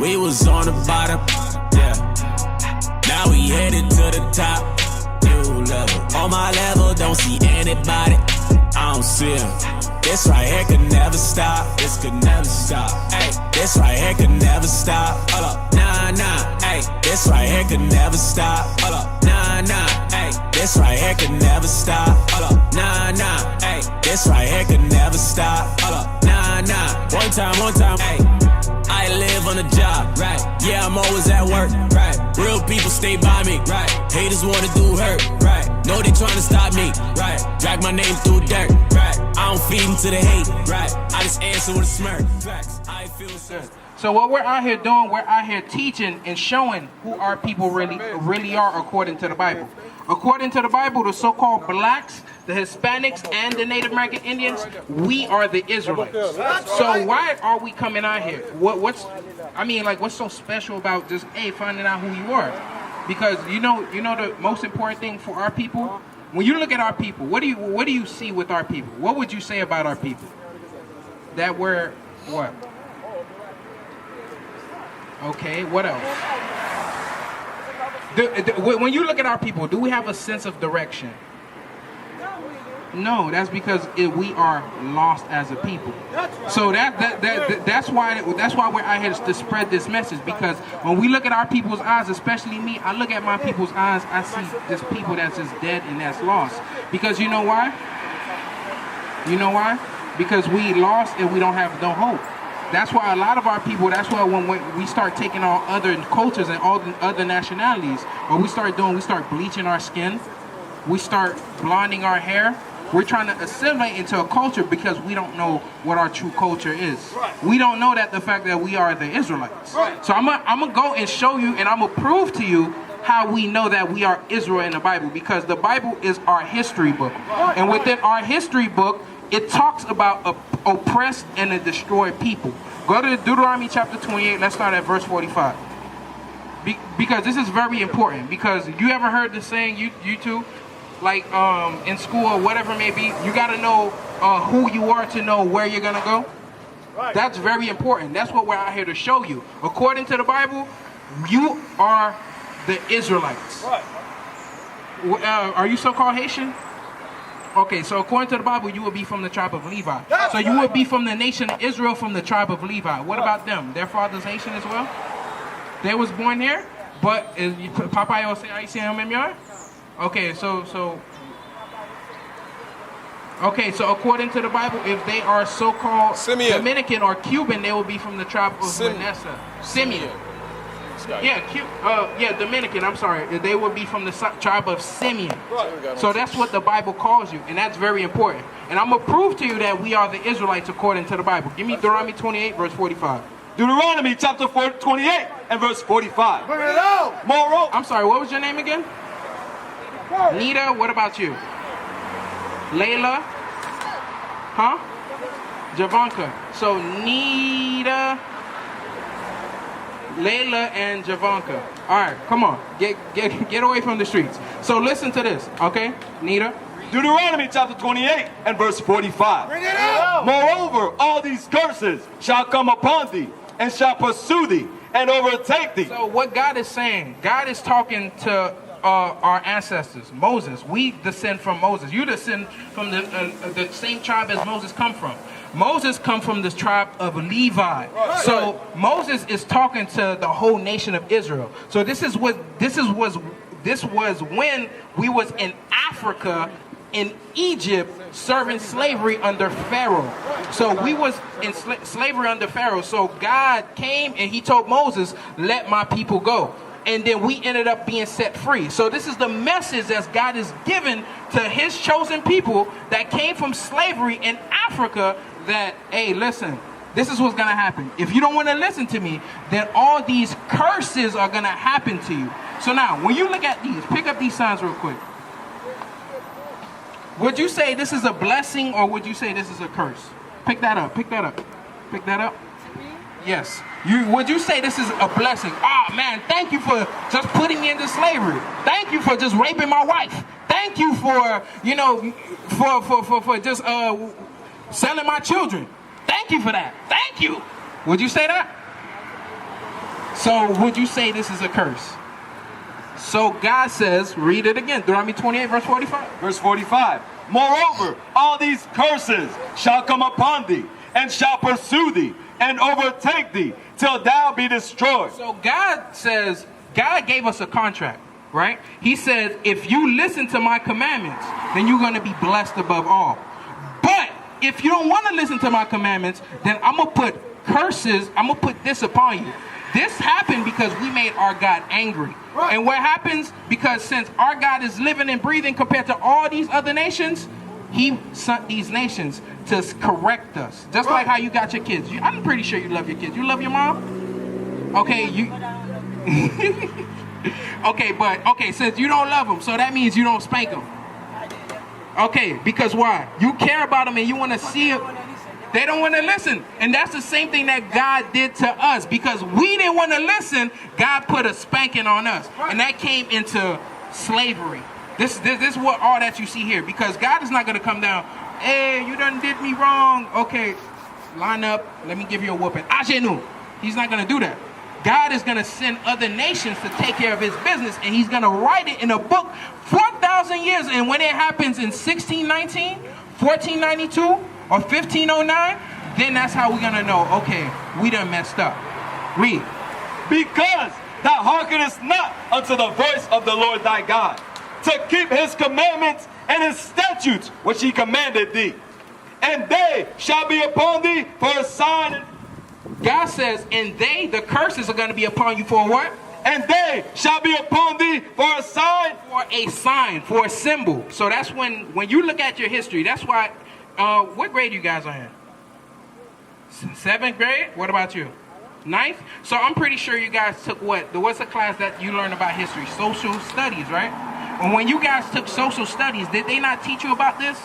We was on the bottom, yeah. Now we headed to the top. New level. On my level, don't see anybody. I don't see him. This right here could never stop. This could never stop. Ay, this right here could never stop. Hold up, nah. Ay, this right here could never stop. Hold up, nah. Ay, this right here could never stop. Hold up, nah. Ay, this right here could never stop. Hold up, nah. One time. Ay, I live on the job, right? Yeah, I'm always at work, right? Real people stay by me, right? Haters wanna do hurt, right? Know they tryna stop me, right? Drag my name through dirt, right? I don't feed into the hate, right? I just answer with a smirk, facts. I feel so. So what we're out here doing, we're out here teaching and showing who our people really are according to the Bible. According to the Bible, the so-called blacks, the Hispanics, and the Native American Indians, we are the Israelites. So why are we coming out here? What's so special about just finding out who you are? Because you know the most important thing for our people. When you look at our people, what do you see with our people? What would you say about our people? That we're what? Okay, what else? When you look at our people, do we have a sense of direction? No, that's because we are lost as a people. So that's why we're out here to spread this message. Because when we look at our people's eyes, especially me, I look at my people's eyes, I see this people that's just dead and that's lost. Because you know why? You know why? Because we lost and we don't have no hope. That's why a lot of our people, that's why when we start taking on other cultures and all the other nationalities, what we start bleaching our skin, we start blonding our hair, we're trying to assimilate into a culture because we don't know what our true culture is. Right. We don't know that the fact that we are the Israelites. Right. So I'm gonna go and show you and I'm gonna prove to you how we know that we are Israel in the Bible, because the Bible is our history book. Right. And within our history book, it talks about oppressed and a destroyed people. Go to Deuteronomy chapter 28. Let's start at verse 45. Because this is very important. Because you ever heard the saying, you two, like in school or whatever it may be, you got to know who you are to know where you're going to go. Right. That's very important. That's what we're out here to show you. According to the Bible, you are the Israelites. Right. Are you so-called Haitian? Okay, so according to the Bible, you will be from the tribe of Levi. So you will be from the nation of Israel, from the tribe of Levi. What about them? Their father's Haitian as well? They was born here, but Papa yo say Haitian même yard? Okay, so according to the Bible, if they are so-called Dominican or Cuban, they will be from the tribe of Manasseh. Simeon. Yeah, Dominican, I'm sorry. They would be from the tribe of Simeon. Right. So that's what the Bible calls you, and that's very important. And I'm going to prove to you that we are the Israelites according to the Bible. Give me Deuteronomy 28, verse 45. Deuteronomy chapter 28 and verse 45. Bring it out. Moreover. I'm sorry, what was your name again? Nita, what about you? Layla? Huh? Javanka. So Nita, Layla, and Javanka. All right, come on. Get away from the streets. So listen to this, okay? Nita? Deuteronomy chapter 28 and verse 45. Bring it out. Moreover, all these curses shall come upon thee, and shall pursue thee, and overtake thee. So what God is saying, God is talking to our ancestors, Moses. We descend from Moses. You descend from the same tribe as Moses come from. Moses come from this tribe of Levi. Right. So Moses is talking to the whole nation of Israel. So this was when we was in Africa, in Egypt, serving slavery under Pharaoh. So we was in slavery under Pharaoh. So God came and he told Moses, let my people go. And then we ended up being set free. So this is the message that God is given to his chosen people that came from slavery in Africa, that, hey, listen, this is what's going to happen. If you don't want to listen to me, then all these curses are going to happen to you. So now, when you look at these, pick up these signs real quick. Would you say this is a blessing or would you say this is a curse? Pick that up, pick that up, pick that up. Yes. Would you say this is a blessing? Oh man, thank you for just putting me into slavery. Thank you for just raping my wife. Thank you for, for just selling my children. Thank you for that. Thank you. Would you say that? So would you say this is a curse? So God says, read it again, Deuteronomy 28, verse 45. Verse 45. Moreover, all these curses shall come upon thee, and shall pursue thee, and overtake thee, till thou be destroyed. So God says, God gave us a contract, right? He says, if you listen to my commandments, then you're going to be blessed above all. But if you don't want to listen to my commandments, then I'm going to put curses, I'm going to put this upon you. This happened because we made our God angry. Right. And what happens, because since our God is living and breathing compared to all these other nations, he sent these nations to correct us. Just like how you got your kids. I'm pretty sure you love your kids. You love your mom? Okay, you... okay, since you don't love them, so that means you don't spank them. Okay, because why? You care about them and you want to see it. They don't want to listen. And that's the same thing that God did to us. Because we didn't want to listen, God put a spanking on us. And that came into slavery. This is what all that you see here. Because God is not going to come down, hey, you done did me wrong. Okay, line up. Let me give you a whooping. Ajenu. He's not going to do that. God is going to send other nations to take care of his business. And he's going to write it in a book 4,000 years. And when it happens in 1619, 1492, or 1509, then that's how we're going to know, okay, we done messed up. Read. Because thou hearkenest not unto the voice of the Lord thy God, to keep his commandments and his statutes which he commanded thee. And they shall be upon thee for a sign. God says, and they, the curses are going to be upon you for what? And they shall be upon thee for a sign. For a sign, for a symbol. So that's when you look at your history, that's why... what grade you guys are in? 7th grade? What about you? 9th? So I'm pretty sure you guys took what? What's the class that you learned about history? Social studies, right? And when you guys took social studies, did they not teach you about this?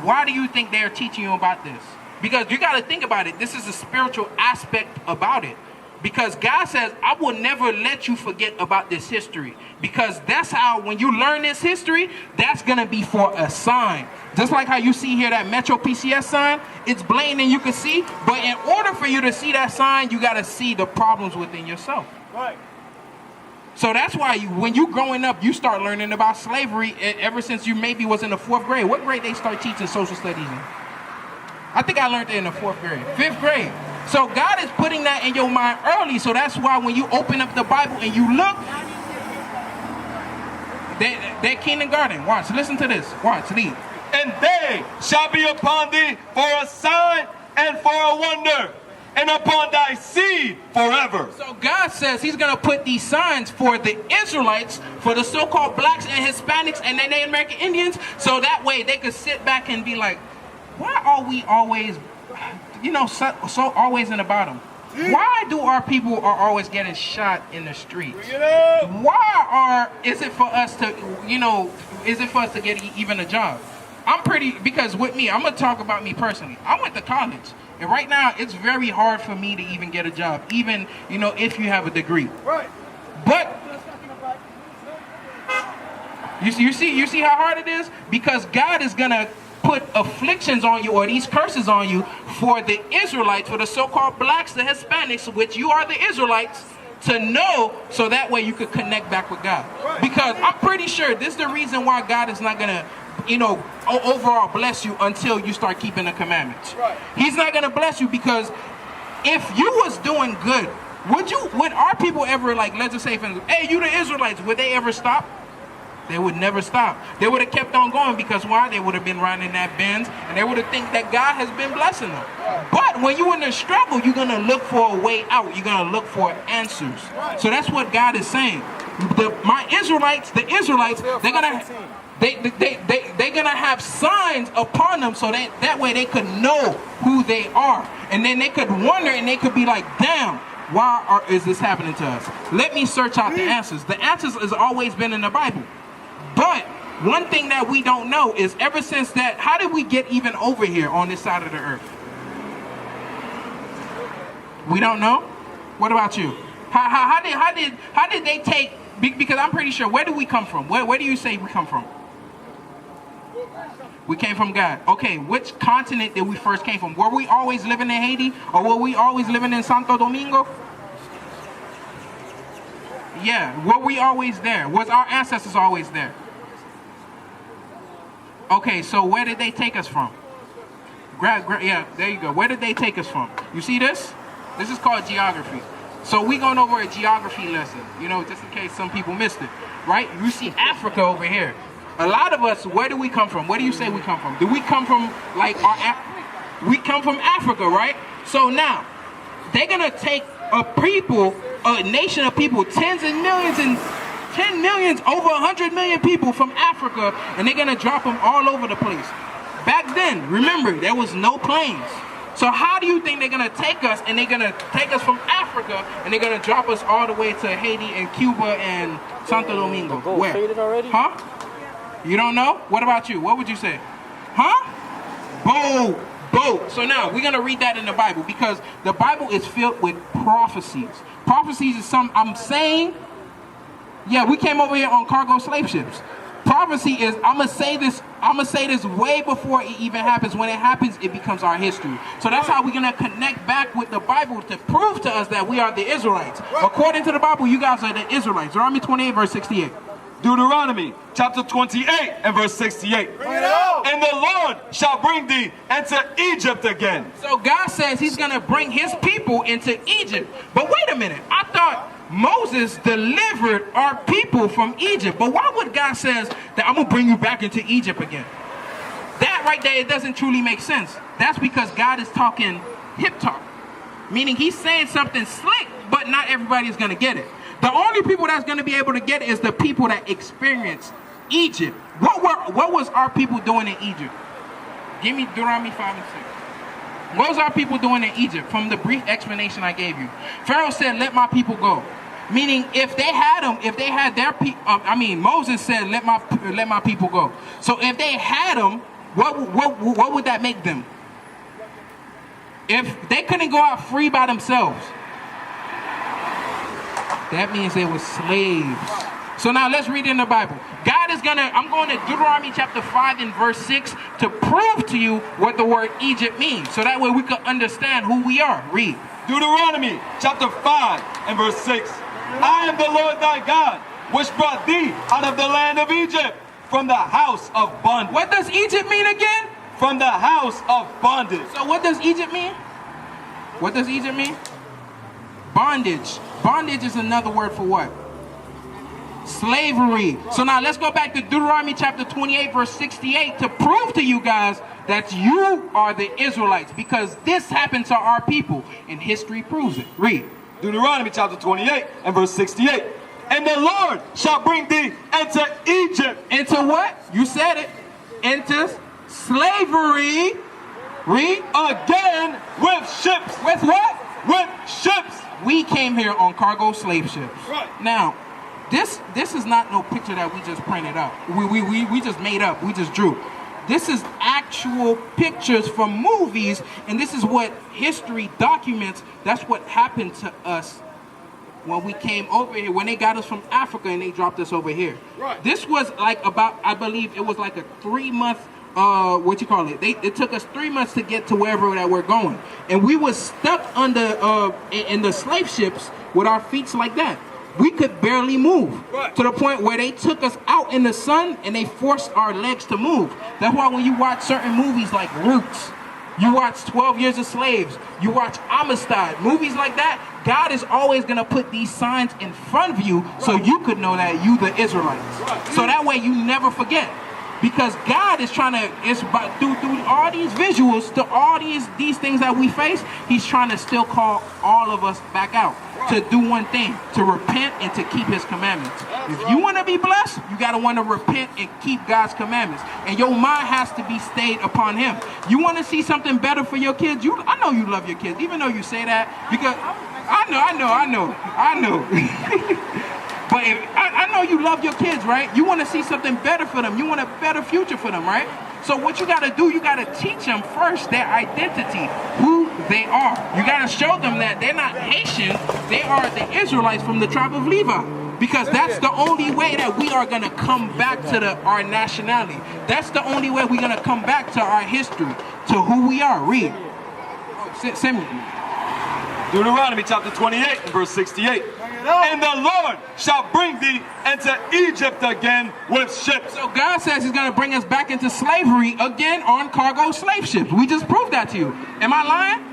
Why do you think they're teaching you about this? Because you got to think about it. This is a spiritual aspect about it. Because God says, I will never let you forget about this history. Because that's how, when you learn this history, that's going to be for a sign. Just like how you see here that Metro PCS sign, it's blatant and you can see. But in order for you to see that sign, you got to see the problems within yourself. Right. So that's why when you growing up, you start learning about slavery ever since you maybe was in the 4th grade. What grade they start teaching social studies in? I think I learned it in the 4th grade, 5th grade. So God is putting that in your mind early. So that's why when you open up the Bible and you look, they're kindergarten. Watch, listen to this. Watch, read. And they shall be upon thee for a sign and for a wonder, and upon thy seed forever. So God says he's going to put these signs for the Israelites, for the so-called blacks and Hispanics and the Native American Indians, so that way they could sit back and be like, why are we always... so always in the bottom. Why do our people are always getting shot in the streets? Is it for us to get even a job? Because with me, I'm going to talk about me personally. I went to college. And right now, it's very hard for me to even get a job, even, if you have a degree. Right. But, you see how hard it is? Because God is going to put afflictions on you, or these curses on you, for the Israelites, for the so-called blacks, the Hispanics, which you are the Israelites, to know, so that way you could connect back with God. Right. Because I'm pretty sure this is the reason why God is not going to, overall bless you until you start keeping the commandments. Right. He's not going to bless you because if you was doing good, would our people ever, let's just say, hey, you the Israelites, would they ever stop? They would never stop. They would have kept on going because why? They would have been riding that Benz and they would have think that God has been blessing them. But when you're in the struggle, you're going to look for a way out. You're going to look for answers. So that's what God is saying. The Israelites, they're going to have signs upon them so that way they could know who they are. And then they could wonder and they could be like, damn, why is this happening to us? Let me search out the answers. The answers has always been in the Bible. But one thing that we don't know is ever since that, how did we get even over here on this side of the earth? We don't know? What about you? How did they take, because I'm pretty sure, where do we come from? Where do you say we come from? We came from God. Okay, which continent did we first came from? Were we always living in Haiti? Or were we always living in Santo Domingo? Yeah, were we always there? Was our ancestors always there? Okay, so where did they take us from? Yeah, there you go. Where did they take us from? You see this? This is called geography. So we going over a geography lesson, you know, just in case some people missed it, right? You see Africa over here. A lot of us, where do we come from? Where do you say we come from? Do we come from, like, we come from Africa, right? So now, they're going to take a nation of people, tens and millions and 10 millions, over 100 million people from Africa, and they're going to drop them all over the place. Back then, remember, there was no planes. So how do you think they're going to take us, and they're going to take us from Africa, and they're going to drop us all the way to Haiti and Cuba and Santo Domingo? Where? Faded already? Huh? You don't know? What about you? What would you say? Huh? Boat. So now, we're going to read that in the Bible, because the Bible is filled with prophecies. Prophecies is I'm saying, yeah, we came over here on cargo slave ships. Prophecy is, I'm gonna say this way before it even happens. When it happens, it becomes our history. So that's how we're gonna connect back with the Bible to prove to us that we are the Israelites. According to the Bible, you guys are the Israelites. Deuteronomy 28, verse 68. Deuteronomy chapter 28 and verse 68. And the Lord shall bring thee into Egypt again. So God says he's gonna bring his people into Egypt. But wait a minute, I thought Moses delivered our people from Egypt. But why would God says that I'm going to bring you back into Egypt again? That right there, it doesn't truly make sense. That's because God is talking hip talk. Meaning he's saying something slick, but not everybody is going to get it. The only people that's going to be able to get it is the people that experienced Egypt. What was our people doing in Egypt? Give me Deuteronomy 5 and 6. What was our people doing in Egypt? From the brief explanation I gave you. Pharaoh said, let my people go. Meaning, if they had their people, Moses said, let my people go. So if they had them, what would that make them? If they couldn't go out free by themselves, that means they were slaves. So now let's read it in the Bible. I'm going to Deuteronomy chapter 5 and verse 6 to prove to you what the word Egypt means. So that way we can understand who we are. Read. Deuteronomy chapter 5 and verse 6. I am the Lord thy God, which brought thee out of the land of Egypt, from the house of bondage. What does Egypt mean again? From the house of bondage. So what does Egypt mean? What does Egypt mean? Bondage. Bondage is another word for what? Slavery. So now let's go back to Deuteronomy chapter 28 verse 68 to prove to you guys that you are the Israelites, because this happened to our people and history proves it. Read. Deuteronomy chapter 28 and verse 68. And the Lord shall bring thee into Egypt. Into what? You said it. Into slavery. Read. Again with ships. With what? With ships. We came here on cargo slave ships. Right. Now, this is not no picture that we just printed up. We just made up. We just drew. This is actual pictures from movies, and this is what history documents. That's what happened to us when we came over here, when they got us from Africa and they dropped us over here. Right. This was like I believe it was like a 3-month, it took us 3 months to get to wherever that we're going. And we was stuck under, in the slave ships with our feet like that. We could barely move. Right. To the point where they took us out in the sun and they forced our legs to move. That's why when you watch certain movies like Roots, you watch 12 Years a Slave, you watch Amistad, movies like that, God is always going to put these signs in front of you so you could know that you the Israelites. So that way you never forget. Because God is trying to, through all these visuals, to all these things that we face, he's trying to still call all of us back out to do one thing, to repent and to keep his commandments. If you want to be blessed, you got to want to repent and keep God's commandments. And your mind has to be stayed upon him. You want to see something better for your kids? I know you love your kids, even though you say that, because I know. But I know you love your kids, right? You want to see something better for them. You want a better future for them, right? So what you got to do, you got to teach them first their identity, who they are. You got to show them that they're not Haitian. They are the Israelites from the tribe of Levi. Because that's the only way that we are going to come back to our nationality. That's the only way we're going to come back to our history, to who we are. Read. Send me. Deuteronomy chapter 28 and verse 68. And the Lord shall bring thee into Egypt again with ships. So God says he's going to bring us back into slavery again on cargo slave ships. We just proved that to you. Am I lying?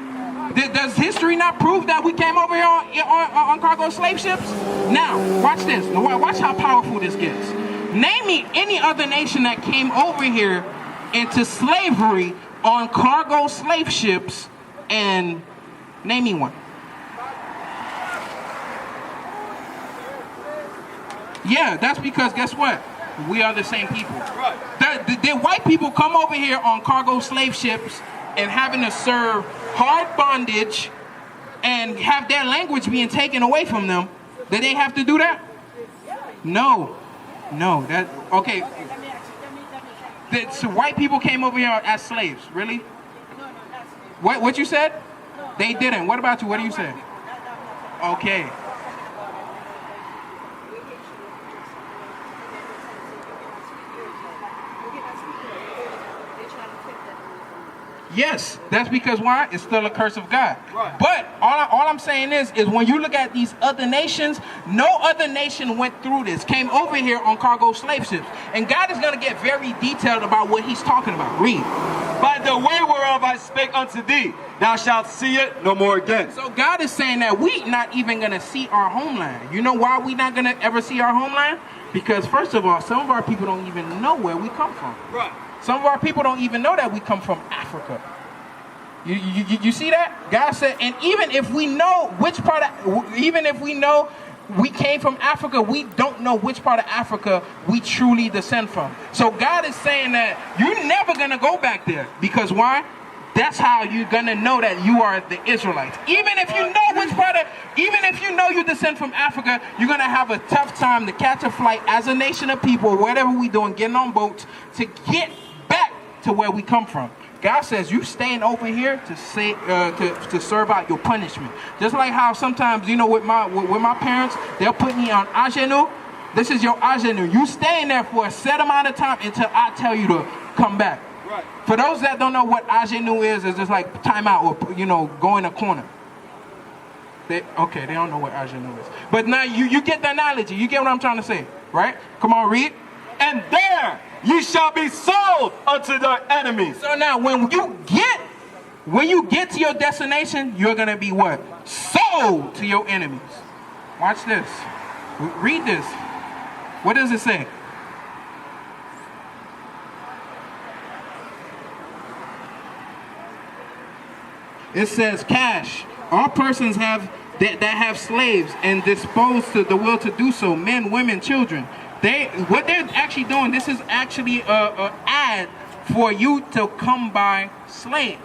Does history not prove that we came over here on cargo slave ships? Now, watch this. Watch how powerful this gets. Name me any other nation that came over here into slavery on cargo slave ships, and name me one. Yeah, that's because guess what? We are the same people. Right. The white people come over here on cargo slave ships and having to serve hard bondage and have their language being taken away from them. Did they have to do that? No. Okay. So white people came over here as slaves, really? What you said? They didn't. What about you? What do you say? Okay. Yes, that's because why? It's still a curse of God. Right. But all I'm saying is when you look at these other nations, no other nation went through this, came over here on cargo slave ships. And God is going to get very detailed about what he's talking about. Read. By the way whereof I spake unto thee, thou shalt see it no more again. So God is saying that we not even going to see our homeland. You know why we not going to ever see our homeland? Because first of all, some of our people don't even know where we come from. Right. Some of our people don't even know that we come from Africa. You see that? God said, and even if we know which part of, even if we know we came from Africa, we don't know which part of Africa we truly descend from. So God is saying that you're never going to go back there. Because why? That's how you're going to know that you are the Israelites. Even if you know which part of, even if you know you descend from Africa, you're going to have a tough time to catch a flight as a nation of people, whatever we doing, getting on boats to get back to where we come from. God says you staying over here to say to serve out your punishment. Just like how sometimes, you know, with my parents, they'll put me on agenu. This is your agenu. You staying there for a set amount of time until I tell you to come back. Right. For those that don't know what agenu is, it's just like timeout or, you know, go in a corner. They don't know what agenu is. But now you get the analogy. You get what I'm trying to say, right? Come on, read. And there ye shall be sold unto their enemies. So now when you get to your destination, you're going to be what? Sold to your enemies. Watch this. Read this. What does it say? It says cash. All persons that have slaves and disposed to the will to do so, men, women, children. What they're actually doing, this is actually a ad for you to come buy slaves.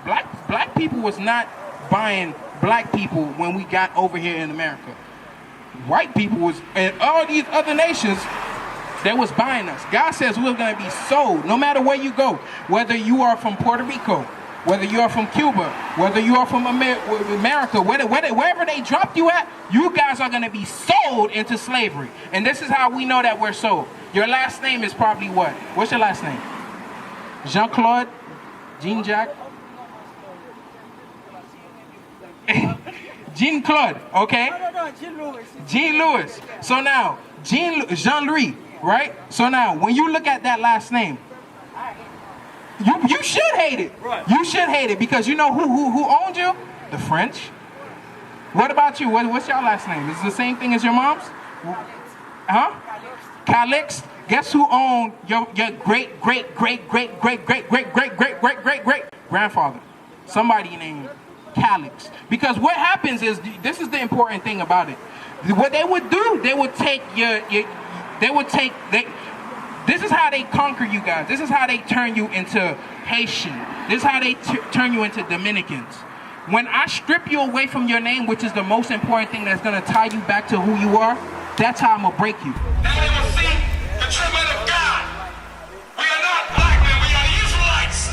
Black people was not buying black people when we got over here in America. White people was, and all these other nations, they was buying us. God says we're going to be sold no matter where you go, whether you are from Puerto Rico, whether you are from Cuba, whether you are from America, wherever they dropped you at, you guys are going to be sold into slavery. And this is how we know that we're sold. Your last name is probably what? What's your last name? Jean-Claude? Jean-Jacques? Jean-Claude, okay? No, Jean-Louis. Jean-Louis. So now, Jean-Louis, right? So now, when you look at that last name, you should hate it. Right. You should hate it because you know who owned you? The French. What about you? What's your last name? Is it the same thing as your mom's? Huh? Calix. Guess who owned your great grandfather? Somebody named Calix. Because what happens is, this is the important thing about it. What they would do, they would take this is how they conquer you guys. This is how they turn you into Haitian. This is how they turn you into Dominicans. When I strip you away from your name, which is the most important thing that's going to tie you back to who you are, that's how I'm going to break you. Now they will see the tribute of God. We are not black men, we are the Israelites.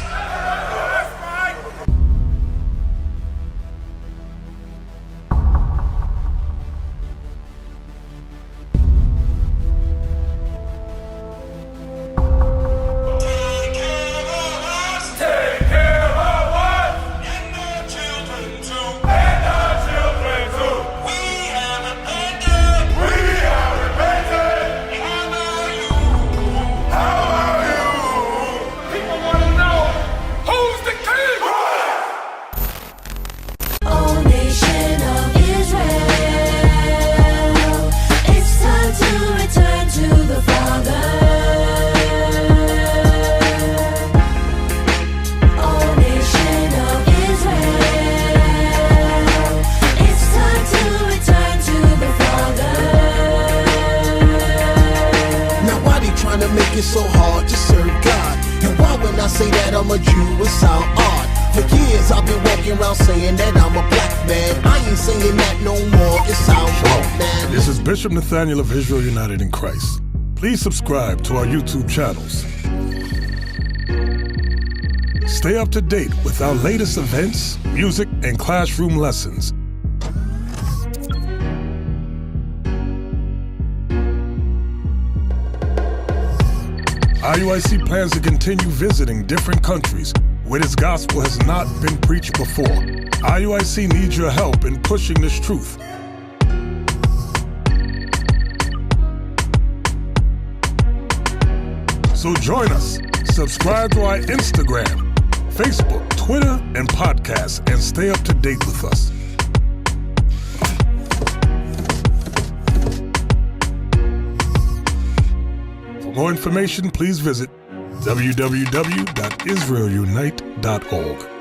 Take care of us. And our children too. And I'm a Jew, it sound odd. For years I've been walking around saying that I'm a black man. I ain't saying that no more, it sound wrong, man. This is Bishop Nathaniel of Israel United in Christ. Please subscribe to our YouTube channels. Stay up to date with our latest events, music, and classroom lessons. IUIC plans to continue visiting different countries where this gospel has not been preached before. IUIC needs your help in pushing this truth. So join us. Subscribe to our Instagram, Facebook, Twitter, and podcasts, and stay up to date with us. For more information, please visit www.israelunite.org.